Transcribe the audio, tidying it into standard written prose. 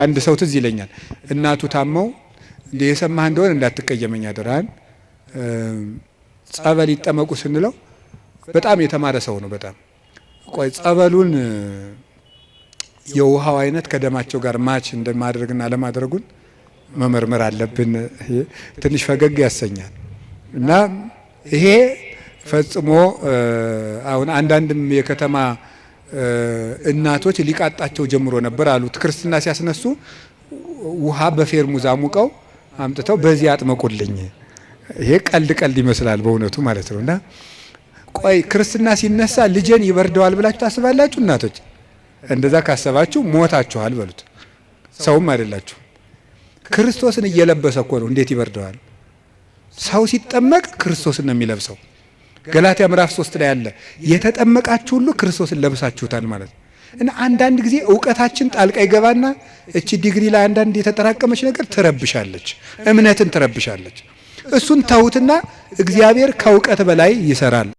አንድ ሰው ትዝ ይለኛል እናቱ ታመው እንደ የሰማህ እንደሆነ እንዳትቀየመኝ አደራን ጸበል ይጠመቁ ስንለው በጣም የተማረ ሰው ነው። በጣም ቆይ ጸበሉን የውሃው አይነት ከደማቸው ጋር ማች እንደማድረግና ለማድረጉን መመርመር አለብን። ትንሽ ፈገግ ያሰኛል እና ይሄ ፈጽሞ አሁን አንዳንድም የከተማ እናቶች ሊቃጣቸው ጀምሮ ነበር አሉት። ክርስትና ሲያስነሱ ውሃ በፌርሙዝ አሙቀው አምጥተው በዚህ አጥመቁልኝ። ይሄ ቀልድ ይመስላል በእውነቱ ማለት ነውና ቆይ ክርስትና ሲነሳ ልጄን ይበርደዋል ብላችሁ ታስባላችሁ? እናቶች እንደዛ ካሰባችሁ ሞታችኋል በሉት። ሰውም አይደላችሁ። ክርስቶስን እየለበሰ እኮ ነው። እንዴት ይበርደዋል? ሰው ሲጠመቅ ክርስቶስን ነው የሚለብሰው። ገላትያ ምዕራፍ 3 ላይ ያለ የተጠመቃችሁ ሁሉ ክርስቶስን ለብሳችሁታል ማለት ነው። እና አንዳንድ ጊዜ ዕውቀታችን ጣልቃ ይገባና እቺ ዲግሪ ላይ አንዳንድ የተጠራቀመች ነገር ትረብሻለች፣ እምነትን ትረብሻለች። እሱን ተውትና እግዚአብሔር ከዕውቀት በላይ ይሰራል።